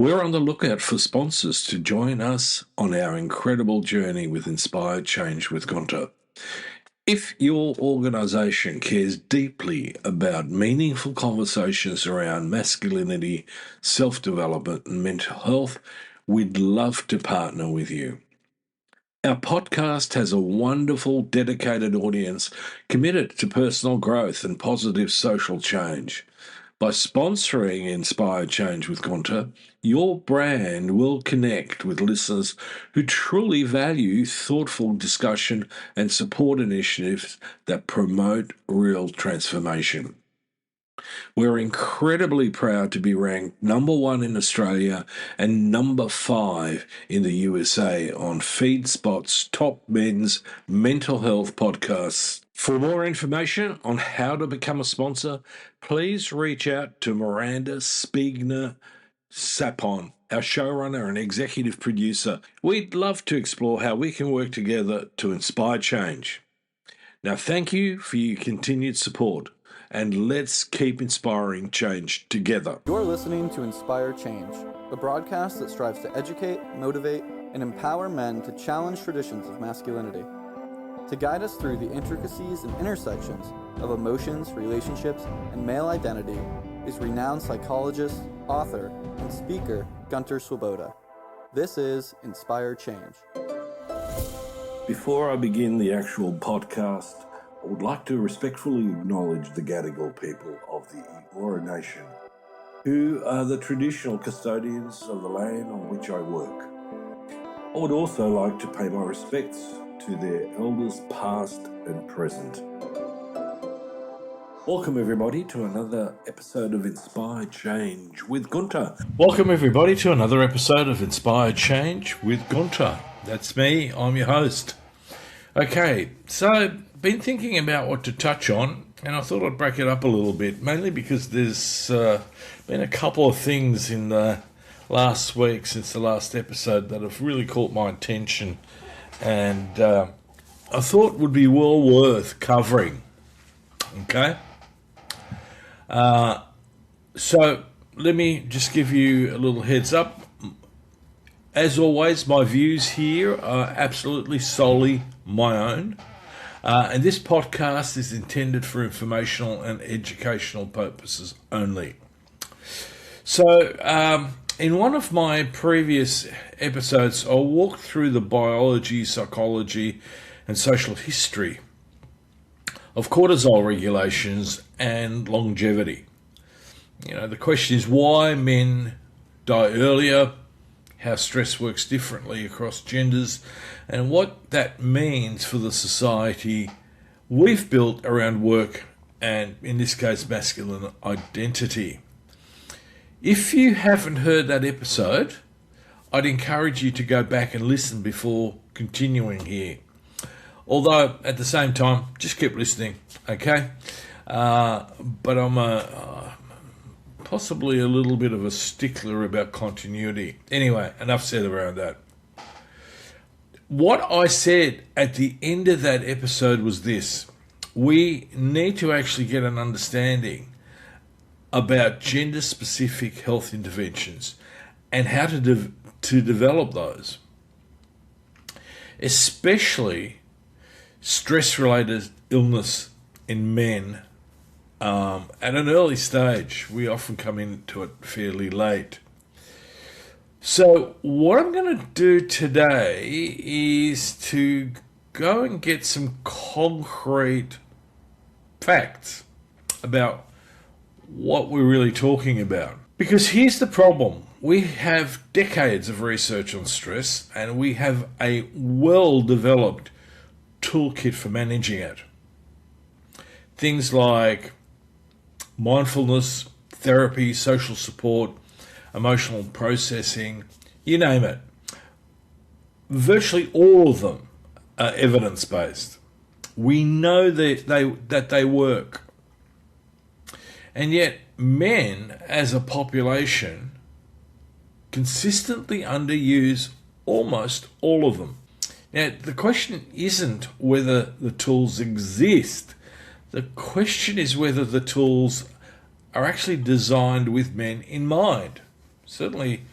We're on the lookout for sponsors to join us on our incredible journey with Inspired Change with Gunter. If your organisation cares deeply about meaningful conversations around masculinity, self-development and mental health, we'd love to partner with you. Our podcast has a wonderful, dedicated audience committed to personal growth and positive social change. By sponsoring Inspired Change with Gunter, your brand will connect with listeners who truly value thoughtful discussion and support initiatives that promote real transformation. We're incredibly proud to be ranked number 1 in Australia and number 5 in the USA on FeedSpot's top men's mental health podcasts. For more information on how to become a sponsor, please reach out to Miranda Spiegner Sapon, our showrunner and executive producer. We'd love to explore how we can work together to inspire change. Now, thank you for your continued support, and let's keep inspiring change together. You're listening to Inspire Change, a broadcast that strives to educate, motivate, and empower men to challenge traditions of masculinity. To guide us through the intricacies and intersections of emotions, relationships, and male identity is renowned psychologist, author, and speaker Gunter Swoboda. This is Inspire Change. Before I begin the actual podcast, I would like to respectfully acknowledge the Gadigal people of the Eora Nation, who are the traditional custodians of the land on which I work. I would also like to pay my respects to their elders past and present. Welcome everybody to another episode of Inspired Change with Gunter. Welcome everybody to another episode of Inspired Change with Gunter. That's me, I'm your host. Okay, so been thinking about what to touch on, and I thought I'd break it up a little bit, mainly because there's been a couple of things in the last week since the last episode that have really caught my attention, and I thought would be well worth covering. Okay? So let me just give you a little heads up. As always, my views here are absolutely solely my own. And this podcast is intended for informational and educational purposes only. So, in one of my previous episodes, I walked through the biology, psychology, and social history of cortisol regulations and longevity. You know, the question is why men die earlier, how stress works differently across genders, and what that means for the society we've built around work and, in this case, masculine identity. If you haven't heard that episode, I'd encourage you to go back and listen before continuing here. Although, at the same time, just keep listening, okay? But I'm possibly a little bit of a stickler about continuity. Anyway, enough said around that. What I said at the end of that episode was this. We need to actually get an understanding about gender-specific health interventions and how to develop those, especially stress-related illness in men at an early stage. We often come into it fairly late. So what I'm going to do today is to go and get some concrete facts about what we're really talking about. Because here's the problem. We have decades of research on stress, and we have a well-developed toolkit for managing it. Things like mindfulness, therapy, social support, emotional processing, you name it. Virtually all of them are evidence-based. We know that they work. And yet men as a population consistently underuse almost all of them. Now, the question isn't whether the tools exist. The question is whether the tools are actually designed with men in mind. Certainly,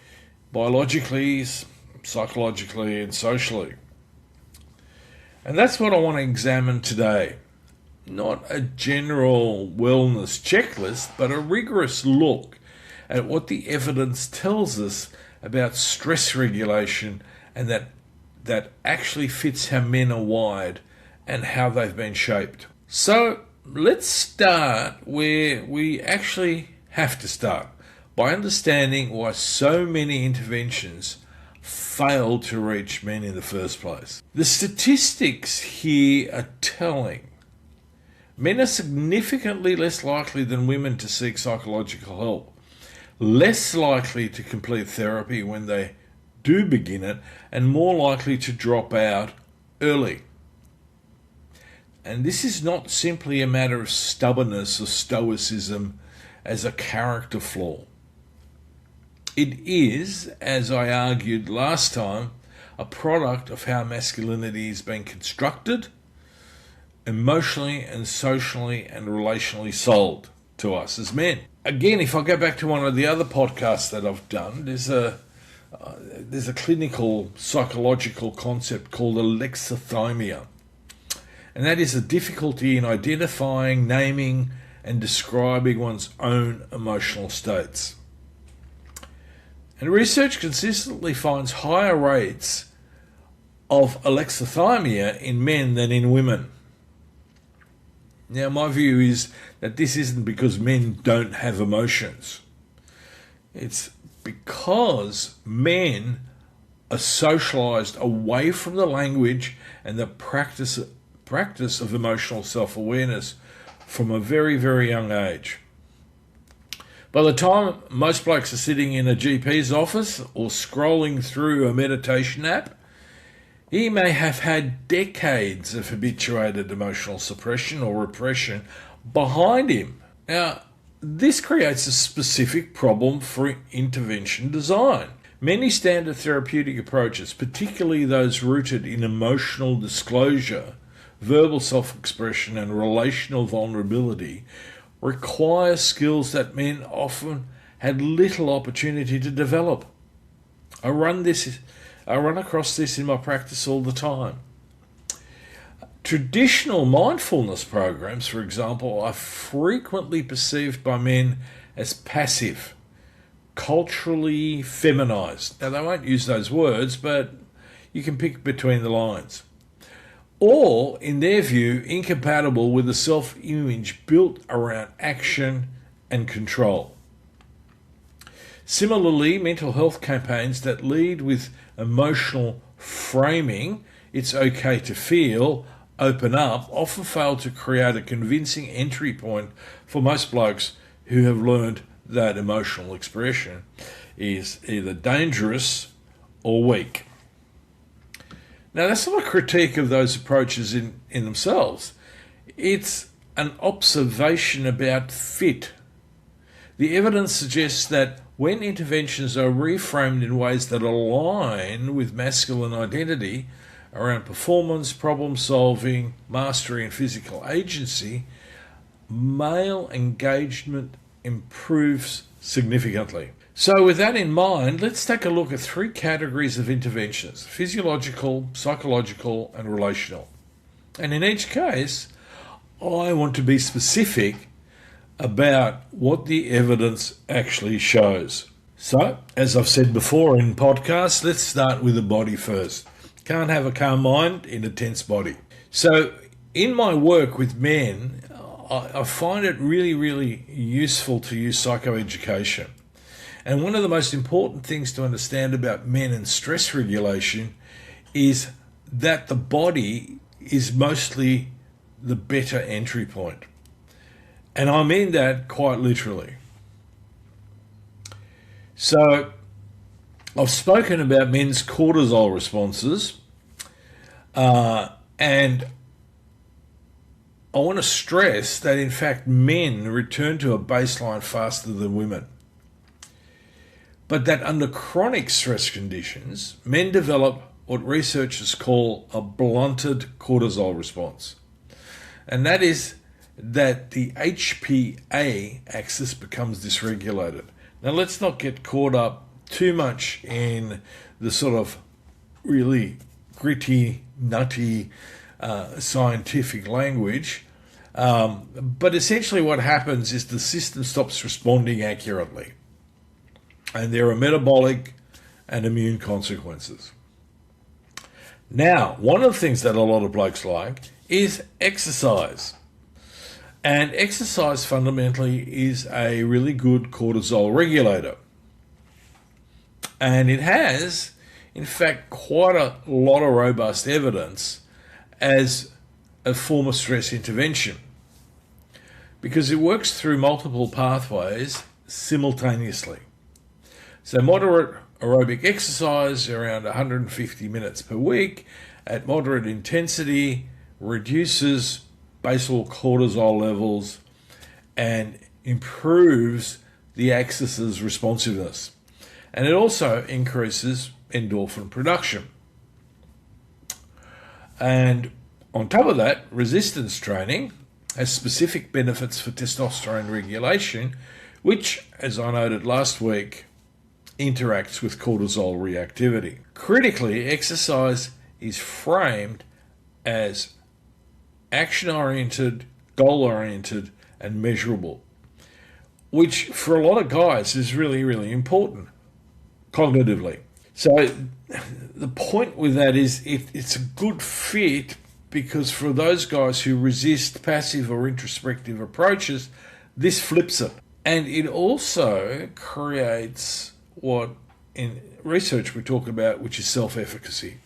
biologically, psychologically, and socially. And that's what I want to examine today. Not a general wellness checklist, but a rigorous look at what the evidence tells us about stress regulation and that actually fits how men are wired and how they've been shaped. So let's start where we actually have to start, by understanding why so many interventions fail to reach men in the first place. The statistics here are telling. Men are significantly less likely than women to seek psychological help, less likely to complete therapy when they do begin it, and more likely to drop out early. And this is not simply a matter of stubbornness or stoicism as a character flaw. It is, as I argued last time, a product of how masculinity has been constructed, emotionally and socially and relationally sold to us as men. Again, if I go back to one of the other podcasts that I've done, there's a clinical psychological concept called alexithymia. And that is a difficulty in identifying, naming, and describing one's own emotional states. And research consistently finds higher rates of alexithymia in men than in women. Now, my view is that this isn't because men don't have emotions. It's because men are socialized away from the language and the practice of emotional self-awareness from a very, very young age. By the time most blokes are sitting in a GP's office or scrolling through a meditation app, he may have had decades of habituated emotional suppression or repression behind him. Now, this creates a specific problem for intervention design. Many standard therapeutic approaches, particularly those rooted in emotional disclosure, verbal self-expression, and relational vulnerability, require skills that men often had little opportunity to develop. I run across this in my practice all the time. Traditional mindfulness programs, for example, are frequently perceived by men as passive, culturally feminized. Now, they won't use those words, but you can pick between the lines. Or, in their view, incompatible with a self-image built around action and control. Similarly, mental health campaigns that lead with emotional framing, it's okay to feel, open up, often fail to create a convincing entry point for most blokes who have learned that emotional expression is either dangerous or weak. Now, that's not a critique of those approaches in themselves. It's an observation about fit. The evidence suggests that when interventions are reframed in ways that align with masculine identity around performance, problem solving, mastery, and physical agency, male engagement improves significantly. So with that in mind, let's take a look at three categories of interventions: physiological, psychological, and relational. And in each case, I want to be specific about what the evidence actually shows. So, as I've said before in podcasts, let's start with the body first. Can't have a calm mind in a tense body. So, in my work with men, I find it really, really useful to use psychoeducation. And one of the most important things to understand about men and stress regulation is that the body is mostly the better entry point. And I mean that quite literally. So I've spoken about men's cortisol responses, and I want to stress that in fact men return to a baseline faster than women. But that under chronic stress conditions, men develop what researchers call a blunted cortisol response. And that is that the HPA axis becomes dysregulated. Now, let's not get caught up too much in the sort of really gritty, nutty, scientific language. But essentially what happens is the system stops responding accurately. And there are metabolic and immune consequences. Now, one of the things that a lot of blokes like is exercise. And exercise fundamentally is a really good cortisol regulator. And it has, in fact, quite a lot of robust evidence as a form of stress intervention, because it works through multiple pathways simultaneously. So moderate aerobic exercise around 150 minutes per week at moderate intensity reduces basal cortisol levels and improves the axis's responsiveness. And it also increases endorphin production. And on top of that, resistance training has specific benefits for testosterone regulation, which, as I noted last week, interacts with cortisol reactivity. Critically, exercise is framed as action-oriented, goal-oriented, and measurable, which for a lot of guys is really, really important cognitively. So the point with that is it's a good fit, because for those guys who resist passive or introspective approaches, this flips it. And it also creates what in research we talk about, which is self-efficacy.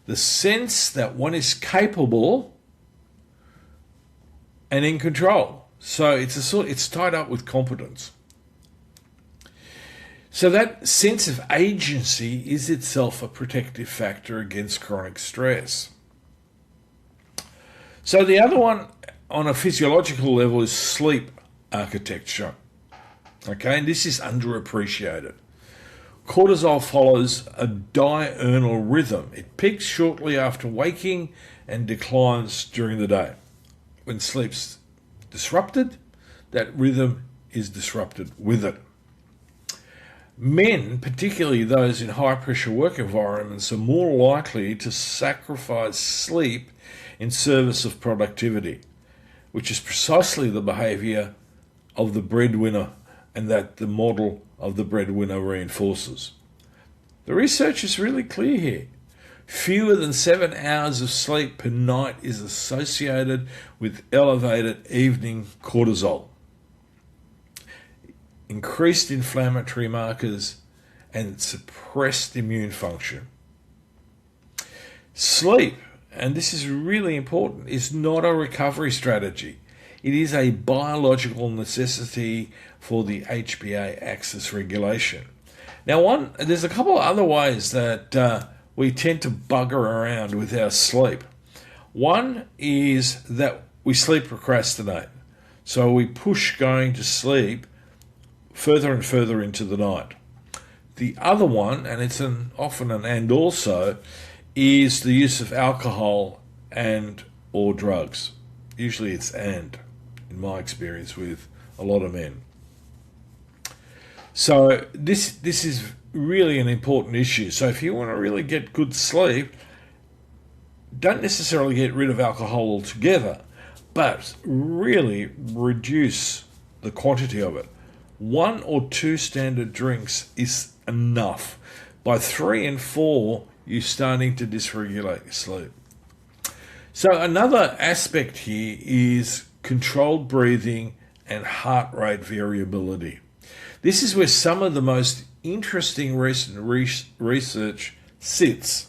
The sense that one is capable and in control. So it's tied up with competence. So that sense of agency is itself a protective factor against chronic stress. So the other one on a physiological level is sleep architecture. Okay, and this is underappreciated. Cortisol follows a diurnal rhythm. It peaks shortly after waking and declines during the day. When sleep's disrupted, that rhythm is disrupted with it. Men, particularly those in high-pressure work environments, are more likely to sacrifice sleep in service of productivity, which is precisely the behaviour of the breadwinner and that the model of the breadwinner reinforces. The research is really clear here. Fewer than 7 hours of sleep per night is associated with elevated evening cortisol, increased inflammatory markers, and suppressed immune function. Sleep, and this is really important, is not a recovery strategy. It is a biological necessity for the HPA axis regulation. Now, there's a couple of other ways that we tend to bugger around with our sleep. One is that we sleep procrastinate. So we push going to sleep further and further into the night. The other one, and it's often an and also, is the use of alcohol and or drugs. Usually it's and, in my experience with a lot of men. So this is really an important issue. So if you want to really get good sleep, don't necessarily get rid of alcohol altogether, but really reduce the quantity of it. 1 or 2 standard drinks is enough. By 3 and 4, you're starting to dysregulate your sleep. So another aspect here is controlled breathing and heart rate variability. This is where some of the most interesting recent research sits.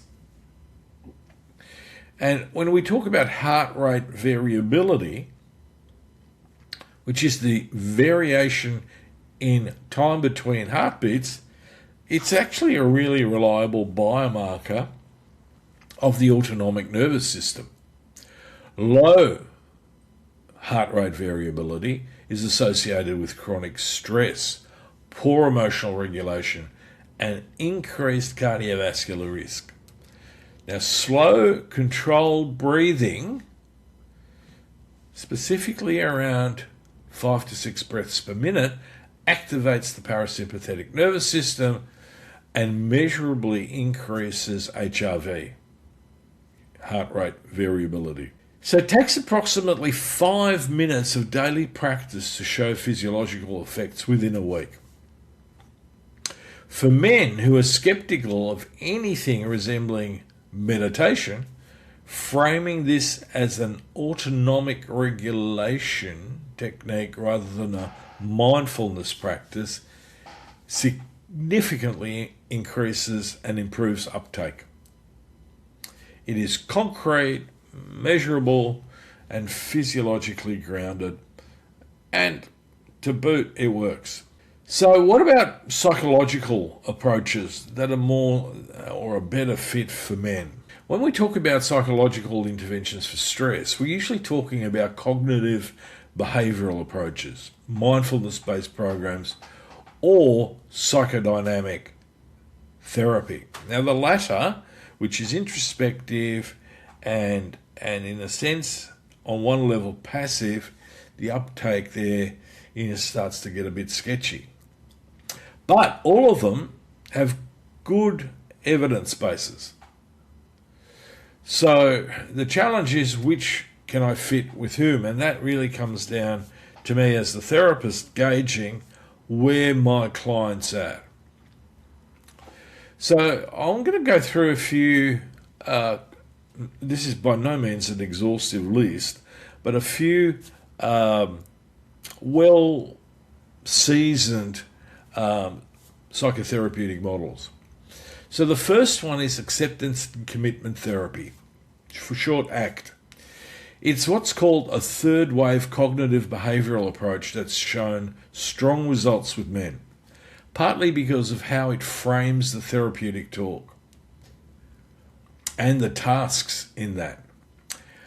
And when we talk about heart rate variability, which is the variation in time between heartbeats, it's actually a really reliable biomarker of the autonomic nervous system. Low heart rate variability is associated with chronic stress, poor emotional regulation, and increased cardiovascular risk. Now, slow, controlled breathing, specifically around 5 to 6 breaths per minute, activates the parasympathetic nervous system, and measurably increases HRV, heart rate variability. So it takes approximately 5 minutes of daily practice to show physiological effects within a week. For men who are skeptical of anything resembling meditation, framing this as an autonomic regulation technique rather than a mindfulness practice significantly increases and improves uptake. It is concrete, measurable, and physiologically grounded, and to boot, it works. So what about psychological approaches that are more or a better fit for men? When we talk about psychological interventions for stress, we're usually talking about cognitive behavioral approaches, mindfulness-based programs, or psychodynamic therapy. Now the latter, which is introspective and in a sense, on one level passive, the uptake there starts to get a bit sketchy. But all of them have good evidence bases. So the challenge is, which can I fit with whom? And that really comes down to me as the therapist gauging where my client's at. So I'm going to go through a few, this is by no means an exhaustive list, but a few well-seasoned psychotherapeutic models. So the first one is acceptance and commitment therapy, for short ACT. It's what's called a third wave cognitive behavioral approach that's shown strong results with men, partly because of how it frames the therapeutic talk and the tasks in that.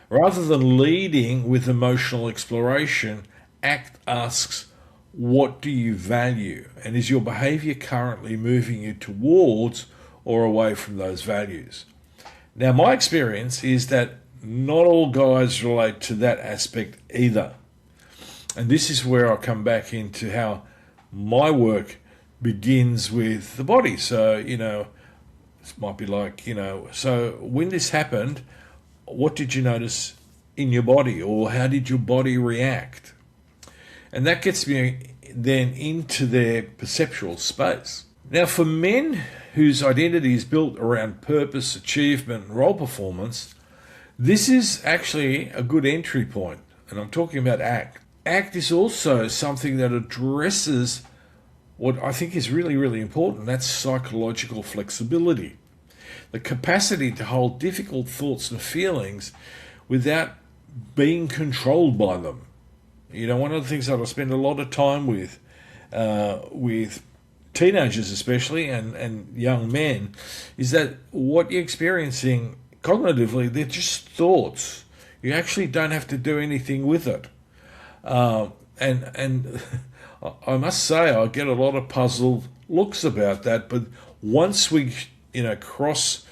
Rather than leading with emotional exploration, ACT asks, what do you value? And is your behavior currently moving you towards or away from those values? Now, my experience is that not all guys relate to that aspect either. And this is where I come back into how my work begins with the body. So, this might be like, so when this happened, what did you notice in your body, or how did your body react? And that gets me then into their perceptual space. Now, for men whose identity is built around purpose, achievement, and role performance, this is actually a good entry point. And I'm talking about ACT. ACT is also something that addresses what I think is really, really important. That's psychological flexibility. The capacity to hold difficult thoughts and feelings without being controlled by them. One of the things that I spend a lot of time with teenagers especially and young men is that what you're experiencing cognitively, they're just thoughts. You actually don't have to do anything with it. And I must say I get a lot of puzzled looks about that, but once we cross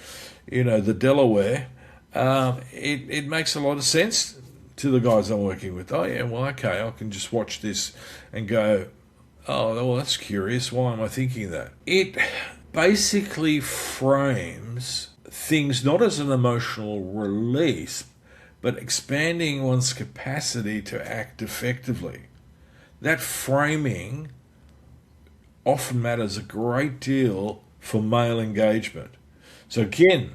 the Delaware, it makes a lot of sense to the guys I'm working with. Oh yeah, well okay, I can just watch this and go, oh well, that's curious, why am I thinking that? It basically frames things not as an emotional release, but expanding one's capacity to act effectively. That framing often matters a great deal for male engagement. So again,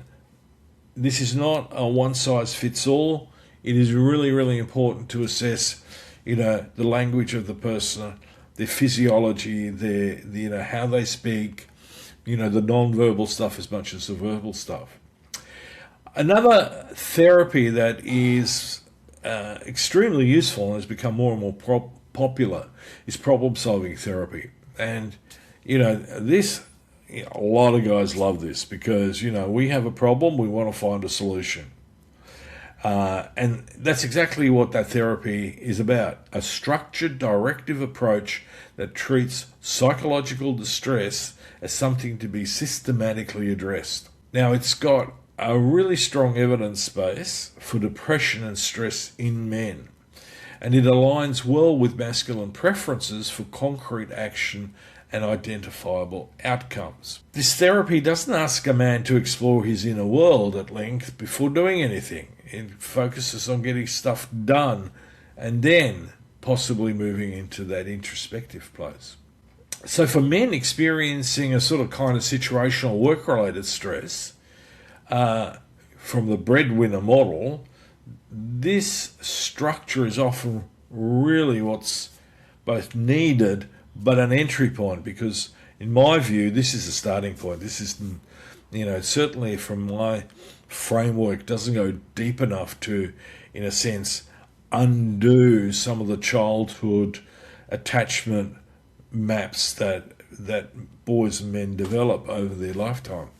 this is not a one-size-fits-all. It is really, really important to assess, the language of the person, their physiology, their how they speak, the non-verbal stuff as much as the verbal stuff. Another therapy that is extremely useful and has become more and more popular is problem-solving therapy. And, this, a lot of guys love this because, we have a problem, we want to find a solution. And that's exactly what that therapy is about, a structured, directive approach that treats psychological distress as something to be systematically addressed. Now, it's got a really strong evidence base for depression and stress in men, and it aligns well with masculine preferences for concrete action and identifiable outcomes. This therapy doesn't ask a man to explore his inner world at length before doing anything. It focuses on getting stuff done and then possibly moving into that introspective place. So for men experiencing a sort of kind of situational work-related stress from the breadwinner model, this structure is often really what's both needed but an entry point, because in my view this is a starting point. This isn't, certainly from my framework, doesn't go deep enough to, in a sense, undo some of the childhood attachment maps that boys and men develop over their lifetime.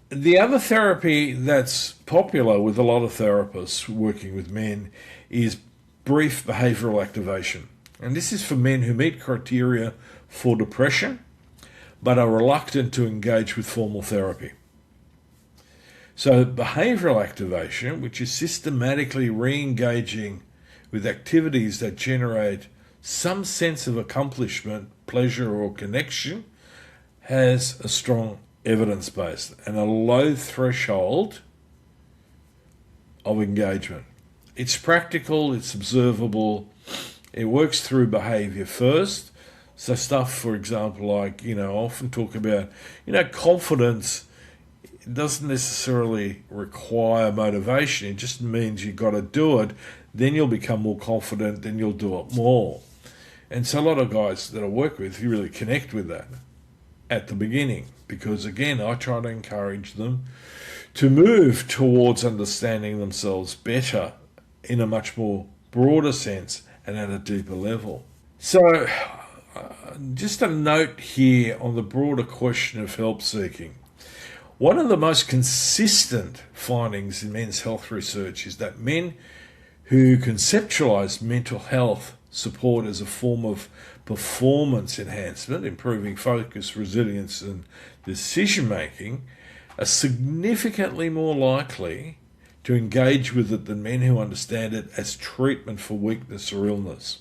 The other therapy that's popular with a lot of therapists working with men is brief behavioural activation. And this is for men who meet criteria for depression but are reluctant to engage with formal therapy. So behavioural activation, which is systematically re-engaging with activities that generate some sense of accomplishment, pleasure or connection, has a strong evidence base and a low threshold of engagement. It's practical, it's observable, it works through behaviour first. So stuff, for example, like, I often talk about, confidence. It doesn't necessarily require motivation. It just means you've got to do it. Then you'll become more confident, then you'll do it more. And so a lot of guys that I work with, you really connect with that at the beginning, because again, I try to encourage them to move towards understanding themselves better in a much more broader sense and at a deeper level. So just a note here on the broader question of help seeking. One of the most consistent findings in men's health research is that men who conceptualize mental health support as a form of performance enhancement, improving focus, resilience, and decision making, are significantly more likely to engage with it than men who understand it as treatment for weakness or illness.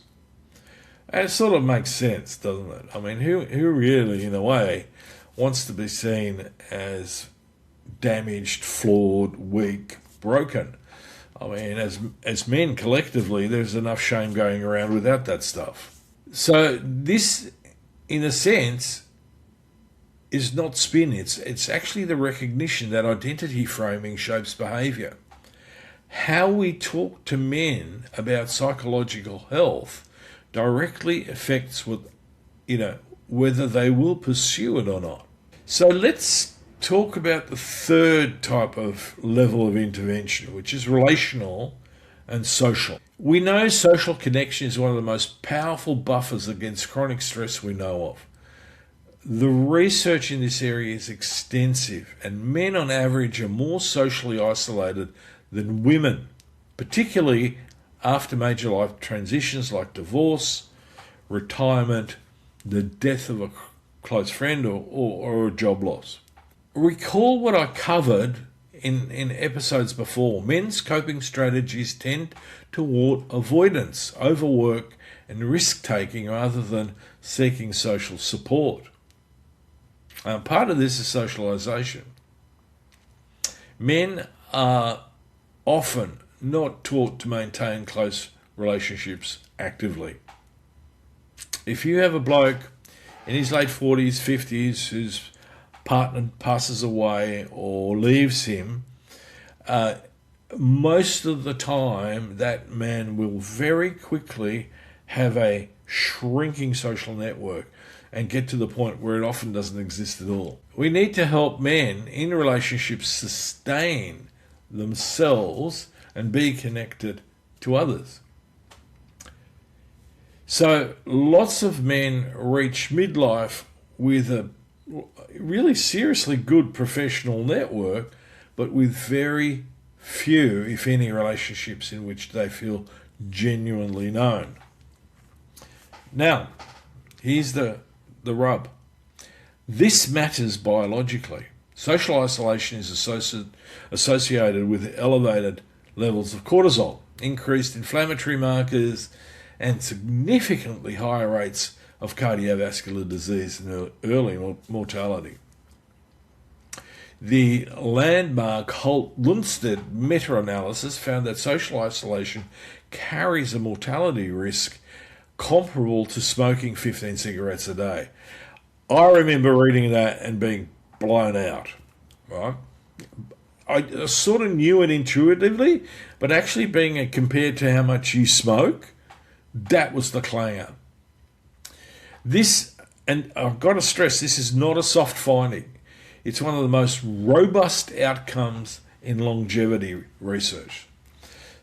And it sort of makes sense, doesn't it? I mean, who really, in a way, wants to be seen as damaged, flawed, weak, broken? I mean, as men collectively, there's enough shame going around without that stuff. So this, in a sense, is not spin. It's actually the recognition that identity framing shapes behaviour. How we talk to men about psychological health directly affects whether they will pursue it or not. So let's talk about the third type of level of intervention, which is relational and social. We know social connection is one of the most powerful buffers against chronic stress we know of. The research in this area is extensive, and men on average are more socially isolated than women, particularly after major life transitions like divorce, retirement, the death of a close friend, or a job loss. Recall what I covered in episodes before. Men's coping strategies tend toward avoidance, overwork, and risk-taking rather than seeking social support. Part of this is socialization. Men are often not taught to maintain close relationships actively. If you have a bloke in his late 40s, 50s, whose partner passes away or leaves him, most of the time that man will very quickly have a shrinking social network and get to the point where it often doesn't exist at all. We need to help men in relationships sustain themselves and be connected to others. So lots of men reach midlife with a really seriously good professional network, but with very few, if any, relationships in which they feel genuinely known. Now, here's the rub. This matters biologically. Social isolation is associated with elevated levels of cortisol, increased inflammatory markers, and significantly higher rates of cardiovascular disease and early mortality. The landmark Holt-Lundstedt meta-analysis found that social isolation carries a mortality risk comparable to smoking 15 cigarettes a day. I remember reading that and being blown out, right? I sort of knew it intuitively, but actually being compared to how much you smoke, that was the clanger. This, and I've got to stress, this is not a soft finding. It's one of the most robust outcomes in longevity research.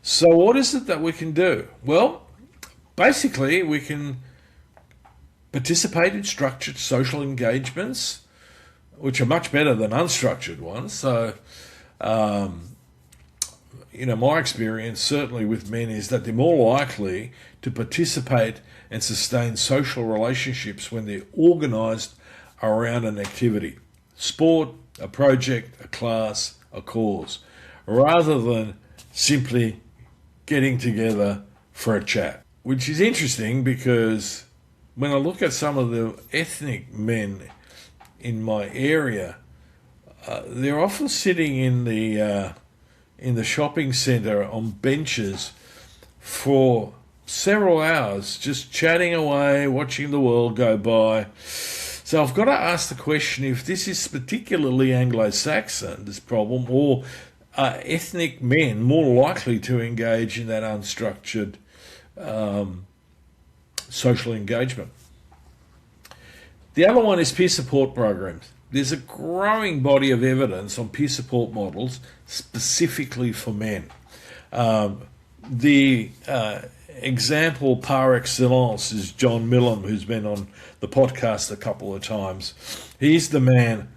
So what is it that we can do? Well, basically we can participate in structured social engagements, which are much better than unstructured ones. So, my experience certainly with men is that they're more likely to participate and sustain social relationships when they're organised around an activity. Sport, a project, a class, a cause, rather than simply getting together for a chat. Which is interesting because when I look at some of the ethnic men in my area, they're often sitting in the shopping centre on benches for several hours, just chatting away, watching the world go by. So I've got to ask the question if this is particularly Anglo-Saxon, this problem, or are ethnic men more likely to engage in that unstructured social engagement? The other one is peer support programs. There's a growing body of evidence on peer support models specifically for men. The example par excellence is John Millam, who's been on the podcast a couple of times. He's the man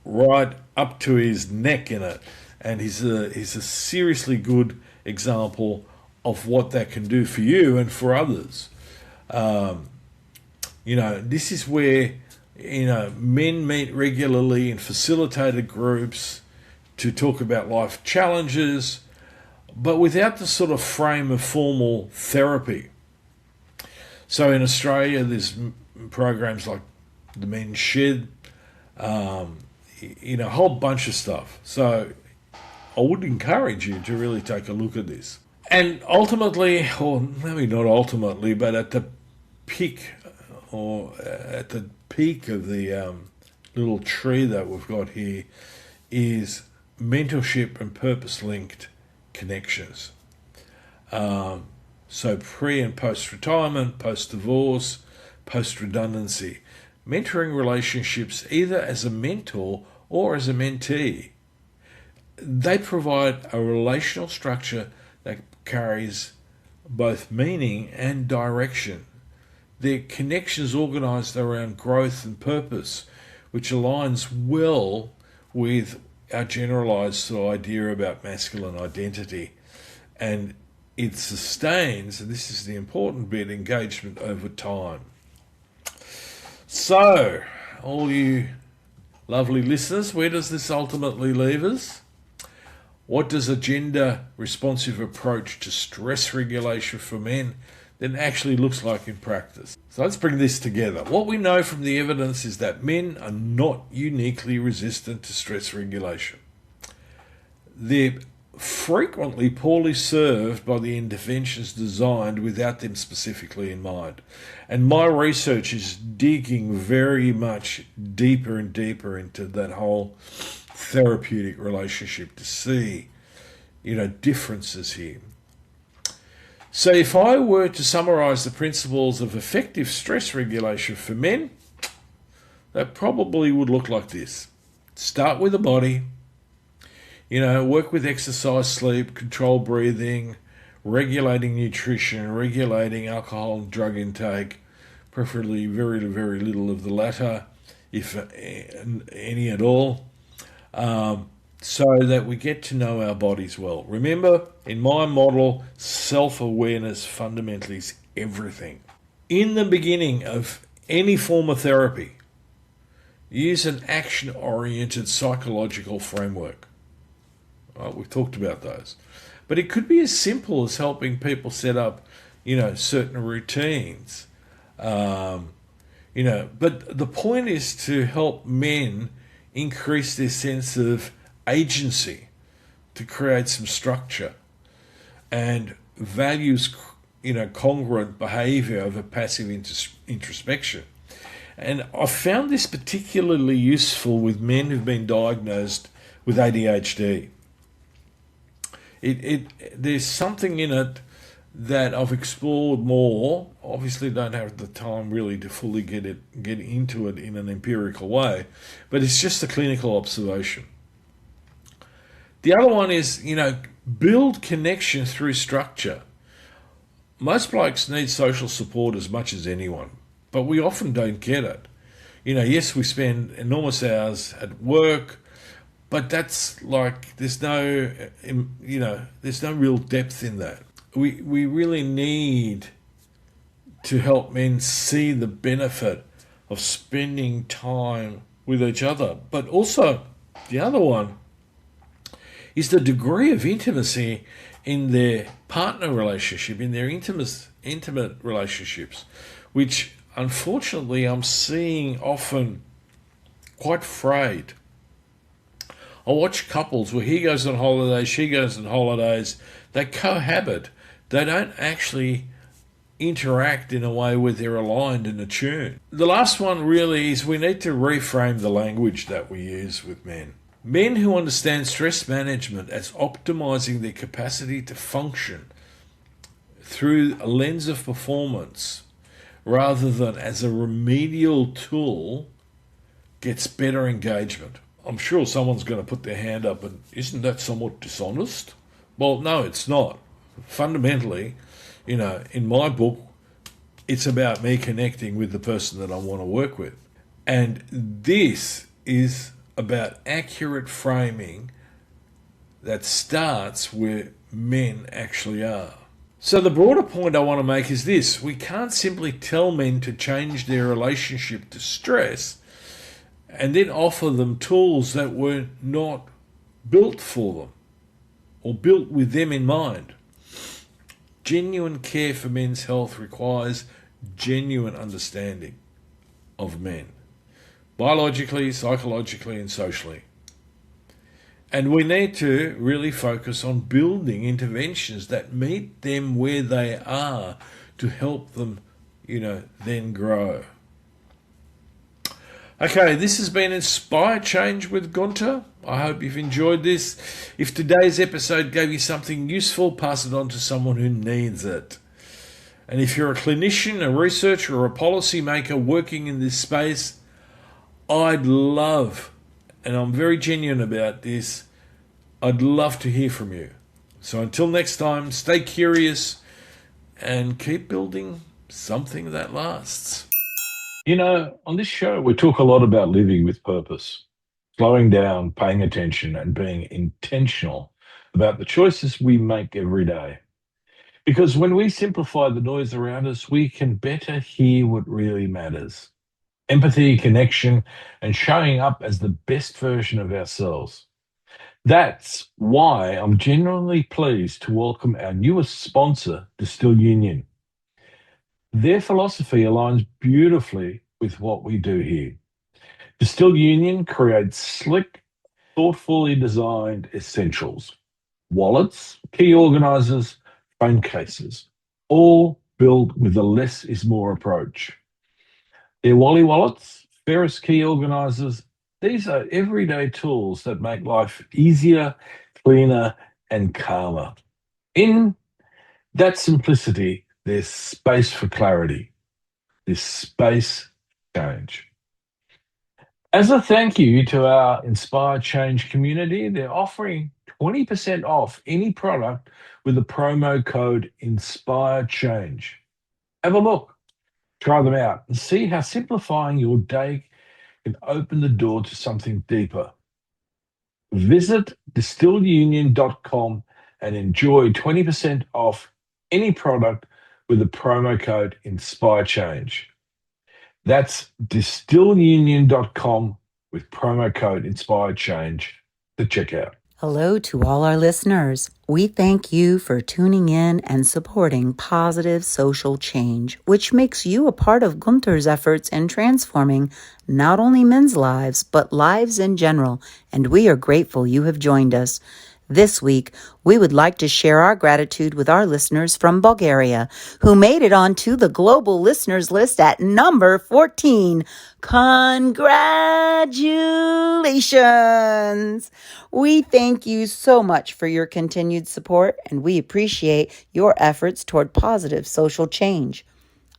right up to his neck in it, and he's a seriously good example of what that can do for you and for others. This is where men meet regularly in facilitated groups to talk about life challenges, but without the sort of frame of formal therapy. So in Australia, there's programs like the Men's Shed, a whole bunch of stuff. So I would encourage you to really take a look at this. And ultimately, or maybe not ultimately, but at the peak of the little tree that we've got here is mentorship and purpose-linked connections. So pre and post-retirement, post-divorce, post-redundancy. Mentoring relationships either as a mentor or as a mentee. They provide a relational structure that carries both meaning and direction. Their connections organised around growth and purpose, which aligns well with our generalised idea about masculine identity. And it sustains, and this is the important bit, engagement over time. So, all you lovely listeners, where does this ultimately leave us? What does a gender-responsive approach to stress regulation for men then actually looks like in practice? So let's bring this together. What we know from the evidence is that men are not uniquely resistant to stress regulation. They're frequently poorly served by the interventions designed without them specifically in mind. And my research is digging very much deeper and deeper into that whole therapeutic relationship to see, differences here. So if I were to summarize the principles of effective stress regulation for men, that probably would look like this. Start with the body, work with exercise, sleep, control breathing, regulating nutrition, regulating alcohol and drug intake, preferably very, very little of the latter, if any at all, so that we get to know our bodies well. Remember, in my model, self-awareness fundamentally is everything. In the beginning of any form of therapy, use an action-oriented psychological framework. We've talked about those. But it could be as simple as helping people set up, certain routines. But the point is to help men increase their sense of agency, to create some structure and values, congruent behavior over passive introspection. And I found this particularly useful with men who've been diagnosed with ADHD. There's something in it that I've explored more. Obviously, don't have the time really to fully get into it in an empirical way, but it's just a clinical observation. The other one is, build connection through structure. Most blokes need social support as much as anyone, but we often don't get it. Yes, we spend enormous hours at work, but that's like there's no real depth in that. We really need to help men see the benefit of spending time with each other. But also, the other one is the degree of intimacy in their partner relationship, in their intimate relationships, which unfortunately I'm seeing often quite frayed. I watch couples where he goes on holidays, she goes on holidays, they cohabit. They don't actually interact in a way where they're aligned and attuned. The last one really is we need to reframe the language that we use with men. Men who understand stress management as optimizing their capacity to function through a lens of performance rather than as a remedial tool gets better engagement. I'm sure someone's going to put their hand up and isn't that somewhat dishonest? Well, no, it's not. Fundamentally, in my book, it's about me connecting with the person that I want to work with. And this is about accurate framing that starts where men actually are. So the broader point I want to make is this: we can't simply tell men to change their relationship to stress and then offer them tools that were not built for them or built with them in mind. Genuine care for men's health requires genuine understanding of men, biologically, psychologically, and socially. And we need to really focus on building interventions that meet them where they are to help them, then grow. Okay, this has been Inspire Change with Gunter. I hope you've enjoyed this. If today's episode gave you something useful, pass it on to someone who needs it. And if you're a clinician, a researcher, or a policymaker working in this space, I'd love, and I'm very genuine about this, I'd love to hear from you. So until next time, stay curious and keep building something that lasts. On this show, we talk a lot about living with purpose, slowing down, paying attention, and being intentional about the choices we make every day. Because when we simplify the noise around us, we can better hear what really matters. Empathy, connection, and showing up as the best version of ourselves. That's why I'm genuinely pleased to welcome our newest sponsor, Distill Union. Their philosophy aligns beautifully with what we do here. Distill Union creates slick, thoughtfully designed essentials, wallets, key organizers, phone cases, all built with a less is more approach. Their Wally wallets, Ferris key organizers, these are everyday tools that make life easier, cleaner, and calmer. In that simplicity, there's space for clarity. There's space for change. As a thank you to our Inspire Change community, they're offering 20% off any product with the promo code Inspire Change. Have a look, try them out, and see how simplifying your day can open the door to something deeper. Visit distillunion.com and enjoy 20% off any product with the promo code Inspire Change. That's distillunion.com with promo code Inspire Change to check out. Hello to all our listeners. We thank you for tuning in and supporting positive social change, which makes you a part of Gunter's efforts in transforming not only men's lives, but lives in general, and we are grateful you have joined us. This week, we would like to share our gratitude with our listeners from Bulgaria, who made it onto the global listeners list at number 14. Congratulations! We thank you so much for your continued support, and we appreciate your efforts toward positive social change.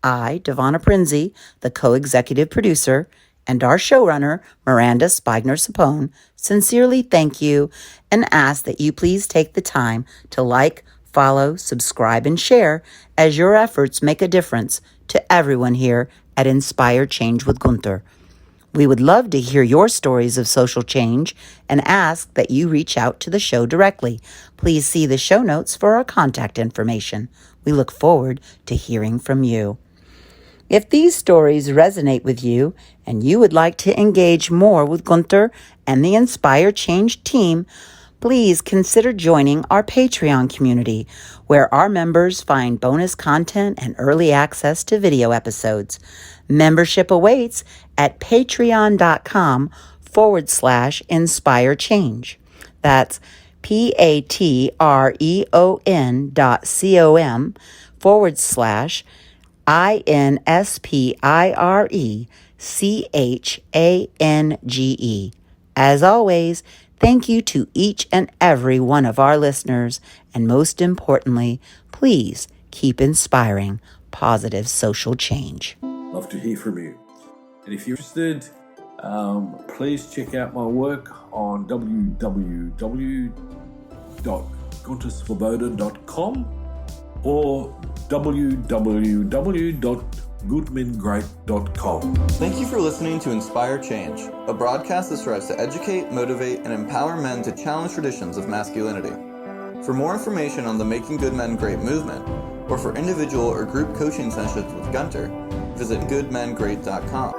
I, Devonna Prinzi, the co-executive producer, and our showrunner, Miranda Spigner-Sapone, sincerely thank you and ask that you please take the time to like, follow, subscribe, and share, as your efforts make a difference to everyone here at Inspire Change with Gunter. We would love to hear your stories of social change and ask that you reach out to the show directly. Please see the show notes for our contact information. We look forward to hearing from you. If these stories resonate with you and you would like to engage more with Gunter and the Inspire Change team, please consider joining our Patreon community, where our members find bonus content and early access to video episodes. Membership awaits at patreon.com/Inspire Change. That's patreon.com/INSPIRECHANGE. As always, thank you to each and every one of our listeners, and most importantly, please keep inspiring positive social change. Love to hear from you. And if you're interested, please check out my work on www.gunterswoboda.com or www.goodmengreat.com. Thank you for listening to Inspire Change, a broadcast that strives to educate, motivate, and empower men to challenge traditions of masculinity. For more information on the Making Good Men Great movement, or for individual or group coaching sessions with Gunter, visit goodmengreat.com.